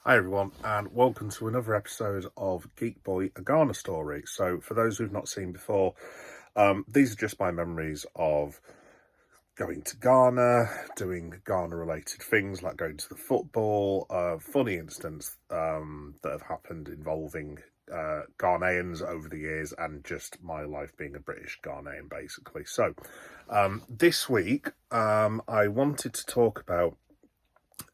Hi everyone, and welcome to another episode of Geek Boy, a Ghana story. So for those who've not seen before, these are just my memories of going to Ghana, doing Ghana related things like going to the football, funny incidents that have happened involving Ghanaians over the years, and just my life being a British Ghanaian basically. So this week I wanted to talk about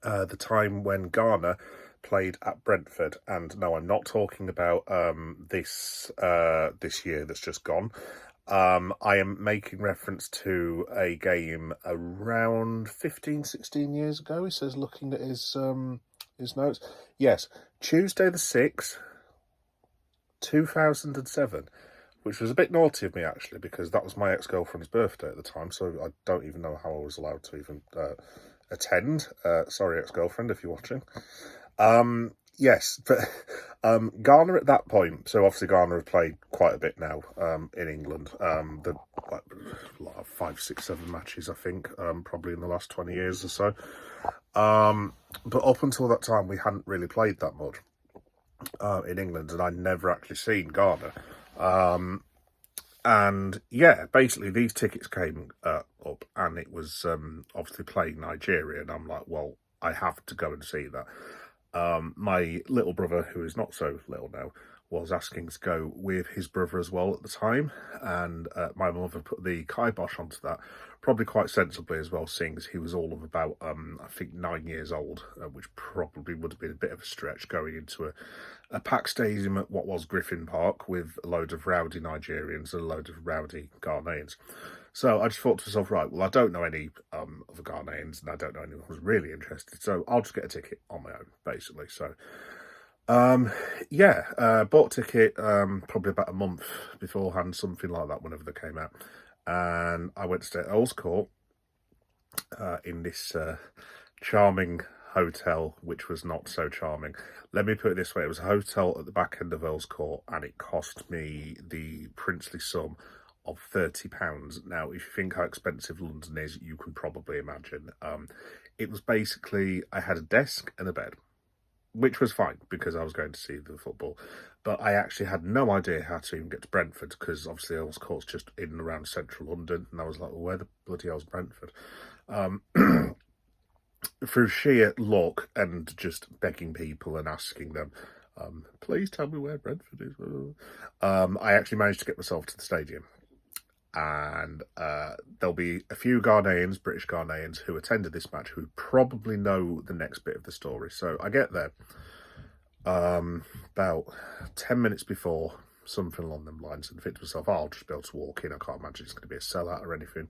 the time when Ghana played at Brentford, and no, I'm not talking about this year that's just gone. I am making reference to a game around 15, 16 years ago. He says, looking at his notes. Yes, Tuesday the 6th, 2007, which was a bit naughty of me actually, because that was my ex-girlfriend's birthday at the time, so I don't even know how I was allowed to even attend. Sorry, ex-girlfriend, if you're watching. Yes, but Ghana at that point, so obviously Ghana have played quite a bit now in England. The like 5, 6, 7 matches, I think, probably in the last 20 years or so. But up until that time, we hadn't really played that much in England, and I'd never actually seen Ghana. And yeah, basically these tickets came up, and it was obviously playing Nigeria, and I'm like, well, I have to go and see that. My little brother, who is not so little now, was asking to go with his brother as well at the time, and my mother put the kibosh onto that, probably quite sensibly as well, seeing as he was all of about, I think, 9 years old, which probably would have been a bit of a stretch going into a packed stadium at what was Griffin Park with a load of rowdy Nigerians and a load of rowdy Ghanaians. So I just thought to myself, right, well, I don't know any other Ghanaians, and I don't know anyone who's really interested, so I'll just get a ticket on my own, basically. So, bought a ticket probably about a month beforehand, something like that, whenever they came out. And I went to stay at Earl's Court in this charming hotel, which was not so charming. Let me put it this way, it was a hotel at the back end of Earl's Court, and it cost me the princely sum of £30. Now, if you think how expensive London is, you can probably imagine. It was basically, I had a desk and a bed, which was fine because I was going to see the football. But I actually had no idea how to even get to Brentford, because obviously Earl's Court's just in and around central London. And I was like, well, where the bloody hell's Brentford? Through sheer luck and just begging people and asking them, please tell me where Brentford is. I actually managed to get myself to the stadium. And there'll be a few Ghanaians, British Ghanaians, who attended this match who probably know the next bit of the story. So I get there about 10 minutes before, something along them lines, and think to myself, oh, I'll just be able to walk in. I can't imagine it's going to be a sellout or anything.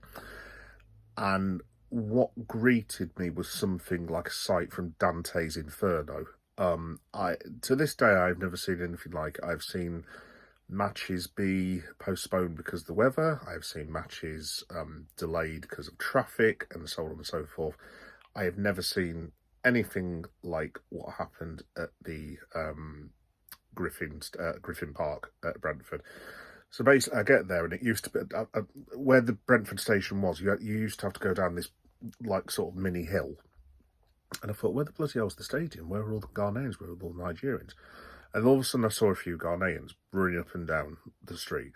And what greeted me was something like a sight from Dante's Inferno. To this day, I've never seen anything like it. I've seen matches be postponed because of the weather. I've seen matches delayed because of traffic and so on and so forth. I have never seen anything like what happened at the Griffin Park at Brentford. So basically, I get there, and it used to be where the Brentford station was. You used to have to go down this like sort of mini hill, and I thought, where the bloody hell's the stadium? Where are all the Ghanaians? Where are all the Nigerians? And all of a sudden, I saw a few Ghanaians running up and down the street.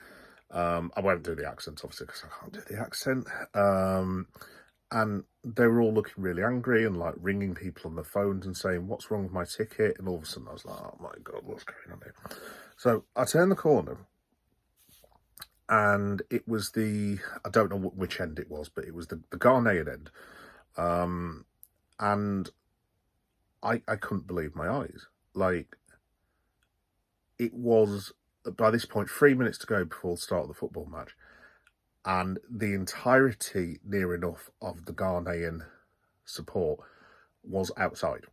I won't do the accent, obviously, because I can't do the accent. And they were all looking really angry and like ringing people on the phones and saying, what's wrong with my ticket? And all of a sudden, I was like, oh my God, what's going on here? So I turned the corner, and it was I don't know which end it was, but it was the Ghanaian end. And I couldn't believe my eyes. Like, it was, by this point, 3 minutes to go before the start of the football match, and the entirety, near enough, of the Ghanaian support was outside.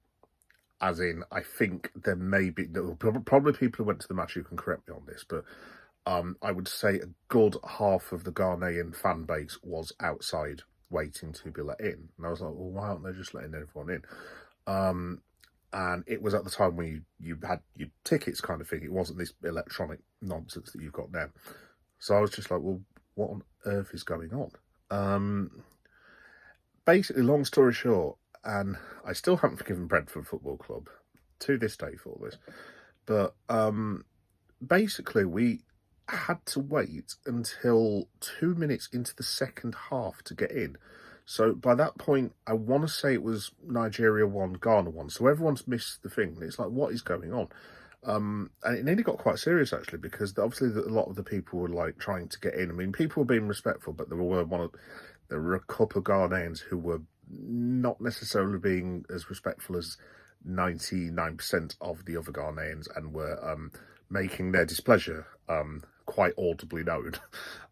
As in, I think there were probably people who went to the match who can correct me on this, but I would say a good half of the Ghanaian fan base was outside waiting to be let in. And I was like, well, why aren't they just letting everyone in? And it was at the time when you had your tickets kind of thing. It wasn't this electronic nonsense that you've got now. So I was just like, well, what on earth is going on? Basically, long story short, and I still haven't forgiven Brentford Football Club. to this day for this. But basically, we had to wait until 2 minutes into the second half to get in. So by that point, I want to say it was Nigeria 1, Ghana 1. So everyone's missed the thing. It's like, what is going on? And it nearly got quite serious, actually, because obviously a lot of the people were like trying to get in. I mean, people were being respectful, but there were a couple of Ghanaians who were not necessarily being as respectful as 99% of the other Ghanaians, and were making their displeasure quite audibly known.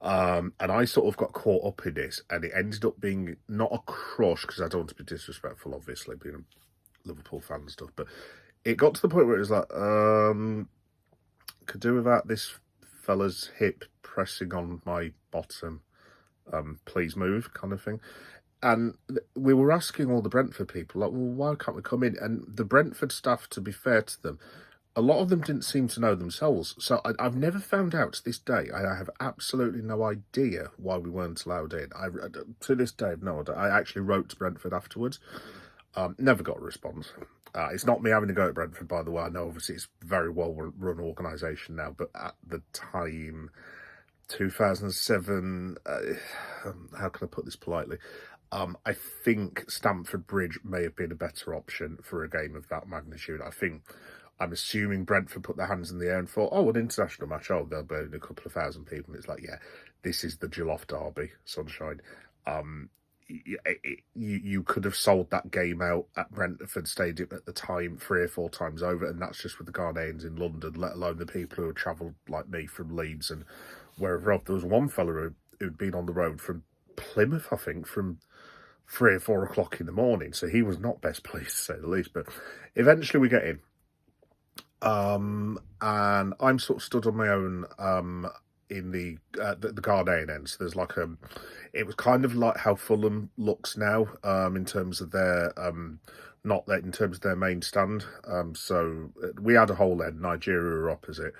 And I sort of got caught up in this, and it ended up being not a crush, because I don't want to be disrespectful, obviously, being a Liverpool fan and stuff, but it got to the point where it was like, could do without this fella's hip pressing on my bottom, please move, kind of thing. And we were asking all the Brentford people, like, well, why can't we come in? And the Brentford staff, to be fair to them, a lot of them didn't seem to know themselves. So I've never found out to this day. I have absolutely no idea why we weren't allowed in. To this day, I've no idea. I actually wrote to Brentford afterwards. Never got a response. It's not me having to go to Brentford, by the way. I know, obviously, it's a very well-run organisation now, but at the time, 2007, how can I put this politely? I think Stamford Bridge may have been a better option for a game of that magnitude. I'm assuming Brentford put their hands in the air and thought, oh, an international match, oh, there'll be a couple of thousand people. And it's like, yeah, this is the Jollof Derby, sunshine. You could have sold that game out at Brentford Stadium at the time 3 or 4 times over, and that's just with the Ghanaians in London, let alone the people who had travelled like me from Leeds and wherever else. There was one fella who'd been on the road from Plymouth, I think, from 3 or 4 o'clock in the morning, so he was not best pleased, to say the least. But eventually we get in, and I'm sort of stood on my own in the Ghanaian end. So there's like it was kind of like how Fulham looks now, in terms of their not that in terms of their main stand. So we had a whole end. Nigeria were opposite.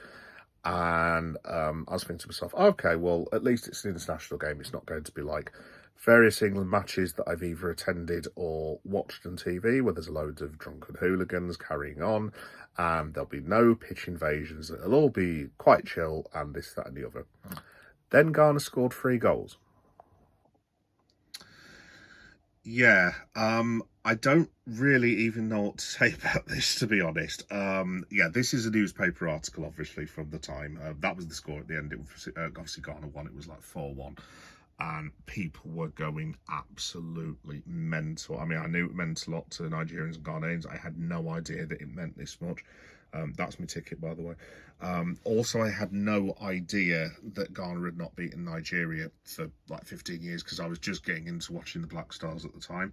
And I was thinking to myself, okay, well, at least it's an international game. It's not going to be like various England matches that I've either attended or watched on TV, where there's a load of drunken hooligans carrying on, and there'll be no pitch invasions. It'll all be quite chill, and this, that, and the other. Then Ghana scored 3 goals. Yeah, I don't really even know what to say about this, to be honest. Yeah, this is a newspaper article, obviously, from the time. That was the score at the end. It was, obviously, Ghana won. It was like 4-1. And people were going absolutely mental. I mean, I knew it meant a lot to Nigerians and Ghanaians. I had no idea that it meant this much. That's my ticket, by the way. Also, I had no idea that Ghana had not beaten Nigeria for like 15 years, because I was just getting into watching the Black Stars at the time.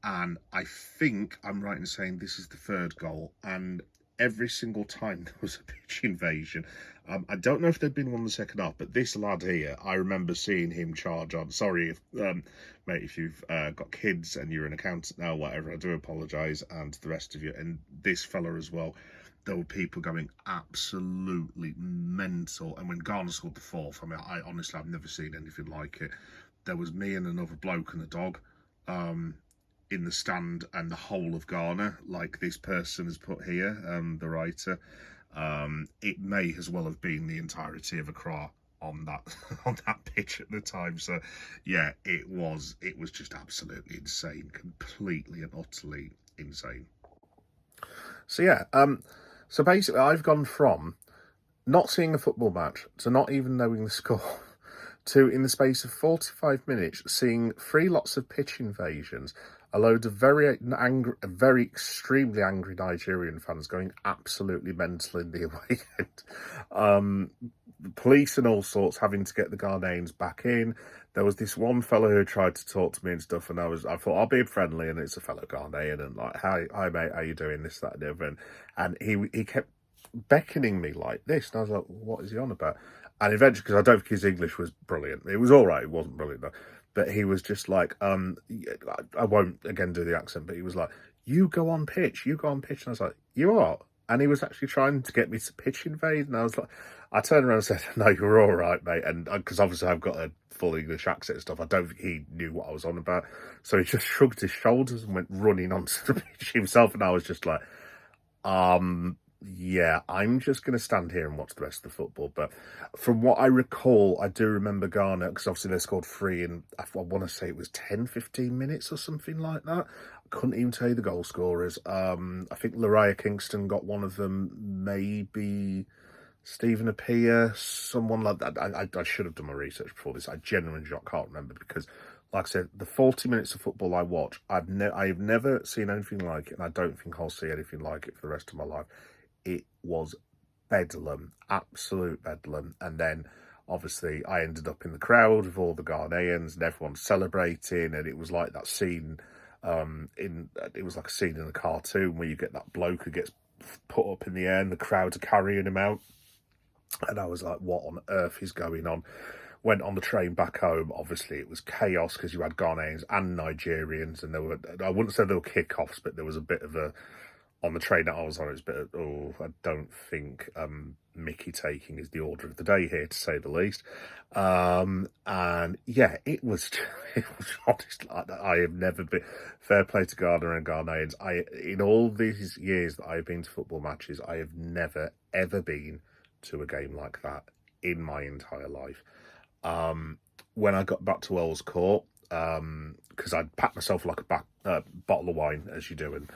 And I think I'm right in saying this is the 3rd goal. And every single time there was a pitch invasion. I don't know if there'd been one in the second half, but this lad here, I remember seeing him charge on. Sorry, mate, if you've got kids and you're an accountant now, whatever, I do apologise, and to the rest of you. And this fella as well, there were people going absolutely mental. And when Ghana scored the 4th, I mean, I honestly, I've never seen anything like it. There was me and another bloke and a dog in the stand, and the whole of Ghana, like this person has put here, the writer, it may as well have been the entirety of Accra on that on that pitch at the time. So yeah, it was just absolutely insane, completely and utterly insane. So yeah, so basically I've gone from not seeing a football match to not even knowing the score to, in the space of 45 minutes, seeing 3 lots of pitch invasions, a load of very extremely angry Nigerian fans going absolutely mental in the away end. Police and all sorts having to get the Ghanaians back in. There was this one fellow who tried to talk to me and stuff, and I thought I'll be friendly, and it's a fellow Ghanaian, and like, hi mate, how you doing, this, that, and the other. And he kept beckoning me like this, and I was like, what is he on about? And eventually, because I don't think his English was brilliant, it was all right, it wasn't brilliant though, but he was just like, I won't again do the accent, but he was like, you go on pitch, and I was like, you are? And he was actually trying to get me to pitch invade, and I was like, I turned around and said, no, you're all right, mate, and because obviously I've got a full English accent and stuff, I don't think he knew what I was on about, so he just shrugged his shoulders and went running onto the pitch himself, and I was just like, Yeah, I'm just going to stand here and watch the rest of the football. But from what I recall, I do remember Ghana, because obviously they scored three in, I want to say it was 10, 15 minutes or something like that. I couldn't even tell you the goal scorers. I think Lariah Kingston got one of them, maybe Stephen Appiah, someone like that. I should have done my research before this. I genuinely can't remember because, like I said, the 40 minutes of football I watch, I've never seen anything like it, and I don't think I'll see anything like it for the rest of my life. It was bedlam, absolute bedlam. And then obviously I ended up in the crowd with all the Ghanaians and everyone celebrating, and it was like that scene it was like a scene in a cartoon where you get that bloke who gets put up in the air and the crowd are carrying him out. And I was like, what on earth is going on? Went on the train back home. Obviously, it was chaos because you had Ghanaians and Nigerians, and there were, I wouldn't say there were kickoffs, but there was a bit of a, on the train that I was on, it was a bit of, I don't think Mickey taking is the order of the day here, to say the least. And yeah, it was honestly, I have never been, fair play to Ghana and Ghanaians. In all these years that I've been to football matches, I have never, ever been to a game like that in my entire life. When I got back to Wells Court, because I'd packed myself like a bottle of wine, as you do, and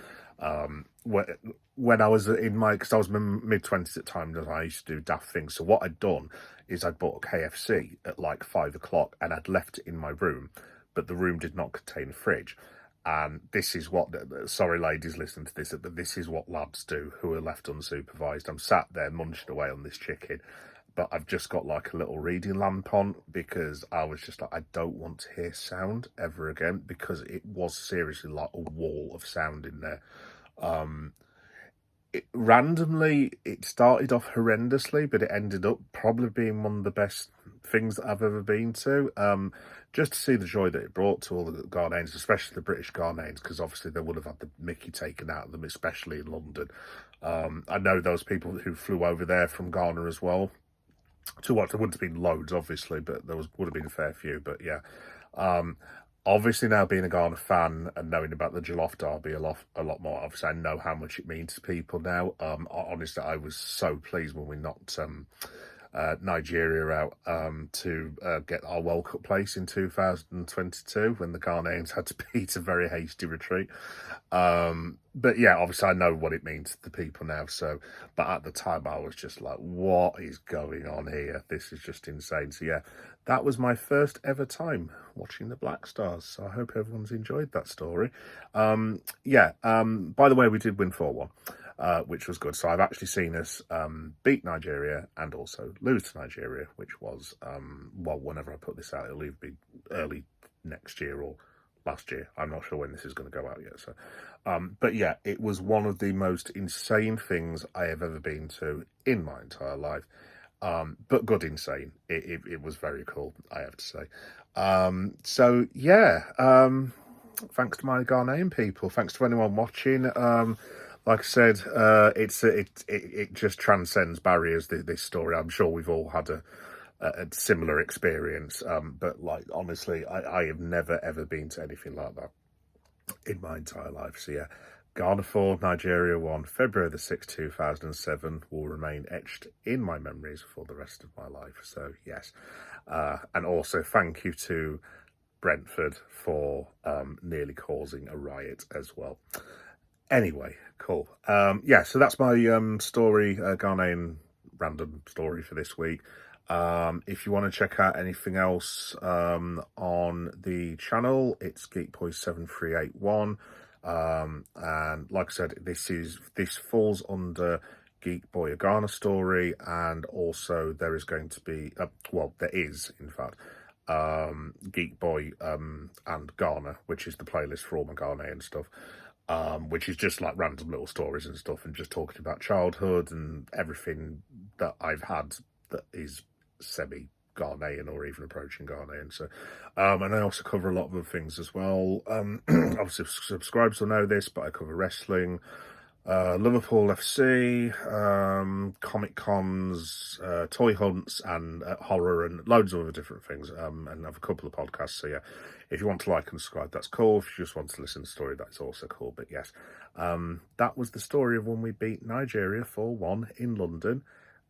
when I was in my, because I was mid-20s at the time, and I used to do daft things. So what I'd done is I'd bought a KFC at like 5 o'clock and I'd left it in my room, but the room did not contain a fridge. And this is what, sorry ladies listening to this, but this is what lads do who are left unsupervised. I'm sat there munching away on this chicken, but I've just got like a little reading lamp on because I was just like, I don't want to hear sound ever again, because it was seriously like a wall of sound in there. Randomly, it started off horrendously, but it ended up probably being one of the best things that I've ever been to. Just to see the joy that it brought to all the Ghanaians, especially the British Ghanaians, because obviously they would have had the mickey taken out of them, especially in London. I know those people who flew over there from Ghana as well to watch. There wouldn't have been loads, obviously, but would have been a fair few. But yeah, obviously now being a Ghana fan and knowing about the Jollof Derby a lot more, obviously I know how much it means to people now. Honestly, I was so pleased when we knocked Nigeria out to get our World Cup place in 2022 when the Ghanaians had to beat a very hasty retreat. But yeah, obviously I know what it means to the people now. So, but at the time I was just like, what is going on here? This is just insane. So yeah, that was my first ever time watching the Black Stars. So I hope everyone's enjoyed that story. Yeah, by the way, we did win 4-1. Which was good. So I've actually seen us beat Nigeria and also lose to Nigeria, which was, well, whenever I put this out, it'll either be early next year or last year. I'm not sure when this is going to go out yet. So, but yeah, it was one of the most insane things I have ever been to in my entire life. But good insane. It was very cool, I have to say. So yeah, thanks to my Ghanaian people. Thanks to anyone watching. Like I said, it just transcends barriers, this story. I'm sure we've all had a similar experience. But like, honestly, I have never, ever been to anything like that in my entire life. So yeah, Ghana 4, Nigeria 1, February the 6th, 2007 will remain etched in my memories for the rest of my life. So yes, and also thank you to Brentford for nearly causing a riot as well. Anyway, cool. Yeah, so that's my story, Ghanaian random story for this week. If you want to check out anything else on the channel, it's GeekBoy7381. And like I said, this falls under Geek Boy a Ghana story, and also there is going to be, well, there is, in fact, Geek Boy and Ghana, which is the playlist for all my Ghanaian stuff. Which is just like random little stories and stuff, and just talking about childhood and everything that I've had that is semi-Ghanaian or even approaching Ghanaian. So, and I also cover a lot of other things as well. Obviously, subscribers will know this, but I cover wrestling, Liverpool FC, Comic Cons, toy hunts, and horror, and loads of other different things. And have a couple of podcasts. So yeah, if you want to like and subscribe, that's cool. If you just want to listen to the story, that's also cool. But yes, that was the story of when we beat Nigeria 4-1 in London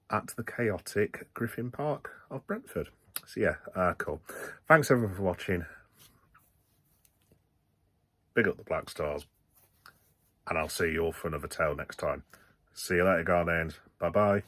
at the chaotic Griffin Park of Brentford. So yeah, cool. Thanks everyone for watching. Big up the Black Stars. And I'll see you all for another tale next time. See you later, Ghanaians. Bye-bye.